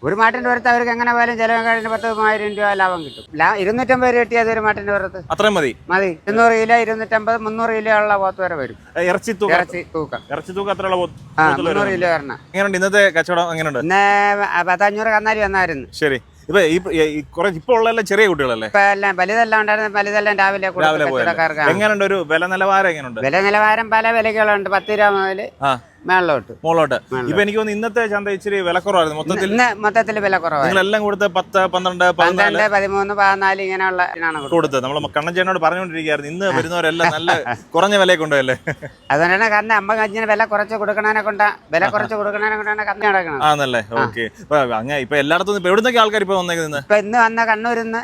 ഒരു മാട്ടിന്റെ പുറത്ത് അവർക്ക് എങ്ങനെ പോയാലും ചിലവ് കഴിഞ്ഞ 10,000 രൂപ ലാഭം കിട്ടും. 250 രൂപ കിട്ടിയത് ഒരു മാട്ടിന്റെ പുറത്ത് അത്രയും മതി. 200 കിലോ 250 300 കിലോ ഉള്ള പോത്ത് വരെ വരും. ഇറച്ചി തൂക്കം അത്രയുള്ള 300 കിലോ വരണം. എങ്ങനെയുണ്ട് ഇന്നത്തെ കച്ചവടം? എങ്ങനെയുണ്ട്? ഇന്ന് 500 കന്നാലി വന്നായിരുന്നു. ശരി. ഇപ്പൊ ഉള്ള ചെറിയ കുട്ടികളല്ലേ? ഇപ്പൊ എല്ലാം വലുതെല്ലാം ഉണ്ടായിരുന്നു. വലുതെല്ലാം രാവിലെ കച്ചവടക്കാർക്ക്. എങ്ങനെയുണ്ട് ഒരു വില നിലവാരം? എങ്ങനെയുണ്ട് വില നിലവാരം? പല വിലകളുണ്ട്. 10 രൂപ മുതൽ മുകളിലോട്ട്. ഇപ്പൊ എനിക്ക് തോന്നുന്നു ഇന്നത്തെ ചന്ത ഇച്ചിരി വിലക്കുറവായിരുന്നു. മൊത്തത്തിൽ വില കുറവാണ്. നിങ്ങളെല്ലാം കൊടുത്ത് 10, 12, 13, 14 ഇങ്ങനെയുള്ള കൊടുത്തത്. നമ്മൾ കണ്ണഞ്ചേനോട് പറഞ്ഞുകൊണ്ടിരിക്കുകയായിരുന്നു ഇന്ന് വരുന്നവരെല്ലാം നല്ല കുറഞ്ഞ വിലയൊക്കെ ഉണ്ടല്ലേ? അതുകൊണ്ടാണ്. കാരണം അമ്മ കഞ്ഞിന് വില കുറച്ച് കൊടുക്കണതിനെ കൊണ്ടാണ് കഞ്ഞി നടക്കുന്നത്. ആണല്ലേ? ഓക്കെ. ഇപ്പൊ എല്ലായിടത്തും ഇപ്പൊ എവിടുന്നൊക്കെ ആൾക്കാർ ഇപ്പൊ വന്നേക്കുന്നത്? ഇപ്പൊ ഇന്ന് വന്ന കണ്ണൂരിന്ന്,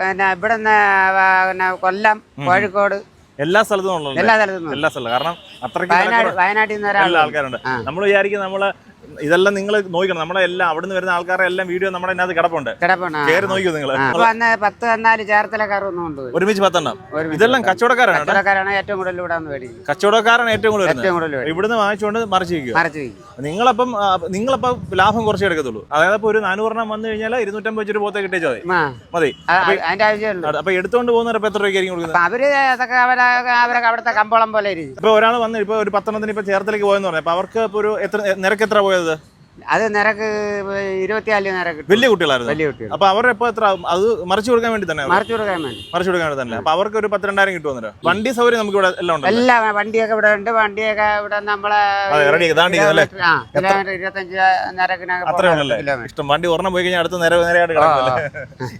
പിന്നെ ഇവിടുന്ന് കൊല്ലം, കോഴിക്കോട്, എല്ലാ സ്ഥലത്തും എല്ലാ സ്ഥലത്തും. കാരണം അത്രയ്ക്ക് വയനാട്ടിൽ നിന്ന് ആൾക്കാരുണ്ട്. നമ്മൾ വിചാരിക്കും നമ്മള് ഇതെല്ലാം നിങ്ങൾ നോക്കണം. നമ്മുടെ എല്ലാം അവിടെ നിന്ന് വരുന്ന ആൾക്കാരെ എല്ലാം വീഡിയോ നമ്മുടെ അതിനകത്ത് കിടപ്പുണ്ട്. കയറി നോക്കിയോ നിങ്ങൾ? 10 കന്നാല് ചേർത്തലക്കാർ ഒന്നും ഒരുമിച്ച് 10 എണ്ണം. ഇതെല്ലാം കച്ചവടക്കാരാണ് ഏറ്റവും കൂടുതൽ ഇവിടെ മേടിക്കുന്നത്. കച്ചവടക്കാരാണ് ഏറ്റവും കൂടുതൽ ഇവിടുന്ന് വാങ്ങിച്ചുകൊണ്ട് മറിച്ച് വയ്ക്കുക. നിങ്ങളപ്പം ലാഭം കുറച്ചേ എടുക്കത്തുള്ളൂ. അതായത് ഇപ്പൊ ഒരു 400 എണ്ണം വന്നു കഴിഞ്ഞാൽ 250 രൂപ പോത്തെ കിട്ടിയാൽ മതി. അതിന്റെ ആവശ്യമുള്ളൂ. അപ്പൊ എടുത്തോണ്ട് പോകുന്നവരപ്പോ എത്ര രൂപയ്ക്കായിരിക്കും കൊടുക്കുന്നത്? അവര് അവരൊക്കെ അവിടുത്തെ കമ്പോളം പോലെ ഇരിക്കും. ഇപ്പൊ ഒരാൾ വന്ന് ഇപ്പൊ ഒരു 10 എണ്ണത്തിന് ഇപ്പൊ ചേർത്തലേക്ക് പോയെന്ന് പറഞ്ഞു. അപ്പൊ അവർക്ക് ഇപ്പൊ ഒരു നിരക്ക് എത്ര പോയത്? അത് നിരക്ക് 24 നിരക്ക്. വലിയ കുട്ടികളായിരുന്നു. അപ്പൊ അവരുടെ ഇപ്പൊ എത്ര? അത് മറിച്ചു കൊടുക്കാൻ വേണ്ടി തന്നെ. മറിച്ചു കൊടുക്കാൻ വേണ്ടി തന്നെ. അപ്പൊ അവർക്ക് ഒരു 10,000-2000 കിട്ടുമല്ലോ. വണ്ടി സൗകര്യം നമുക്ക് ഇവിടെ എല്ലാം ഉണ്ട്. എല്ലാ വണ്ടിയൊക്കെ ഇവിടെ ഉണ്ട്. വണ്ടിയൊക്കെ ഇവിടെ നമ്മളെ കിലോമീറ്റർ 25 നിരക്കിനൊക്കെ അത്രേ ഉള്ളല്ലേ? ഇഷ്ടം വണ്ടി ഒരെണ്ണം പോയി കഴിഞ്ഞാൽ അടുത്ത നേരെയായിട്ട് കിടക്കുമല്ലേ?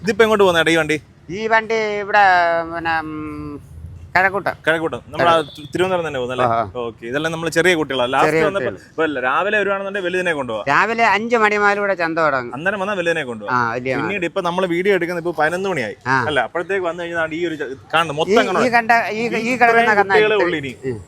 ഇതിപ്പോ എങ്ങോട്ട് പോകുന്നേട്ടാ ഈ വണ്ടി? ഈ വണ്ടി ഇവിടെ പിന്നെ കഴക്കൂട്ടം നമ്മുടെ തിരുവനന്തപുരം തന്നെ പോകുന്നല്ലേ? ഓക്കെ. ഇതെല്ലാം നമ്മൾ ചെറിയ കുട്ടികളാണ്. ലാസ്റ്റ് വന്നപ്പോ രാവിലെ വരുവാണെന്നുണ്ടെങ്കിൽ വലുതിനെ കൊണ്ടുപോകാം. രാവിലെ 5 മണി മുതൽ ഇവിടെ ചന്ത തുടങ്ങും. അന്നേരം വന്നാൽ വലുതിനെ കൊണ്ടുപോകാം. പിന്നീട് ഇപ്പൊ നമ്മൾ വീഡിയോ എടുക്കുന്നത് ഇപ്പൊ 11 മണിയായി അല്ല? അപ്പോഴത്തേക്ക് വന്നു കഴിഞ്ഞാൽ ഈ ഒരു കാണുന്നത് മൊത്തം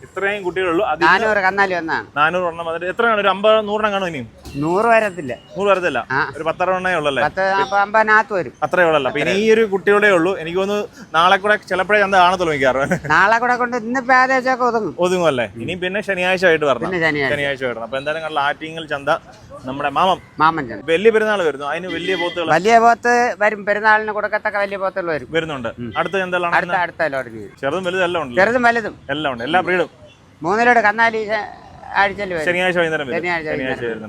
ഇത്രയും കുട്ടികളുള്ളൂ. 400 കന്നാലി വന്നാണ്. 400 എണ്ണം വന്നിട്ട് എത്രയാണ്? ഒരു 50-100 കാണും. ഇനിയും 100 വരത്തില്ല. 100 വരത്തില്ല. ഒരു 10 എണ്ണേ ഉള്ളല്ലേ? 50 വരും. അത്രേ ഉള്ളല്ലോ. അപ്പൊ ഇനി ഈ ഒരു കുട്ടികളേ ഉള്ളൂ. എനിക്ക് തോന്നുന്നു നാളെ കൂടെ ചിലപ്പോഴേ ചന്ത കാണത്തുള്ളൂ. മിക്കാറും നാളെ കൂടെ കൊണ്ട് ഇന്നിപ്പോ ഏകദേശമൊക്കെ ഒതുങ്ങും അല്ലേ? ഇനി പിന്നെ ശനിയാഴ്ച ആയിട്ട് വരണം. ശനിയാഴ്ച വരണം. അപ്പൊ എന്തായാലും കണ്ട ആറ്റിങ്ങൽ ചന്ത നമ്മുടെ മാമൻ ചന്ത. വലിയ പെരുന്നാൾ വരുന്നു. അതിന് വലിയ പോത്ത് വരും. പെരുന്നാളിന് കൊടുക്കത്തക്ക വലിയ പോത്തുകൾ വരുന്നുണ്ട്. അടുത്ത ചന്തകളാണ്. ചെറുതും വലുതും എല്ലാം ഉണ്ട്. ചെറുതും വലുതും എല്ലാം ഉണ്ട്. എല്ലാ ബ്രീഡും. 3 ലോഡ് കന്നാലി ശനിയാഴ്ച വൈകുന്നേരം.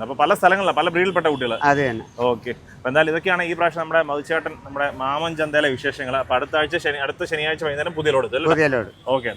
അപ്പൊ പല സ്ഥലങ്ങളിലാണ് പല ബ്രീഡിൽപ്പെട്ട കുട്ടികൾ. ഓക്കെ. അപ്പൊ എന്തായാലും ഇതൊക്കെയാണ് ഈ പ്രാവശ്യം നമ്മുടെ മധുചേട്ടൻ നമ്മുടെ മാമൻ ചന്തയിലെ വിശേഷങ്ങൾ. അപ്പൊ അടുത്ത ശനിയാഴ്ച വൈകുന്നേരം പുതിയ ലോഡ്. ഓക്കെ.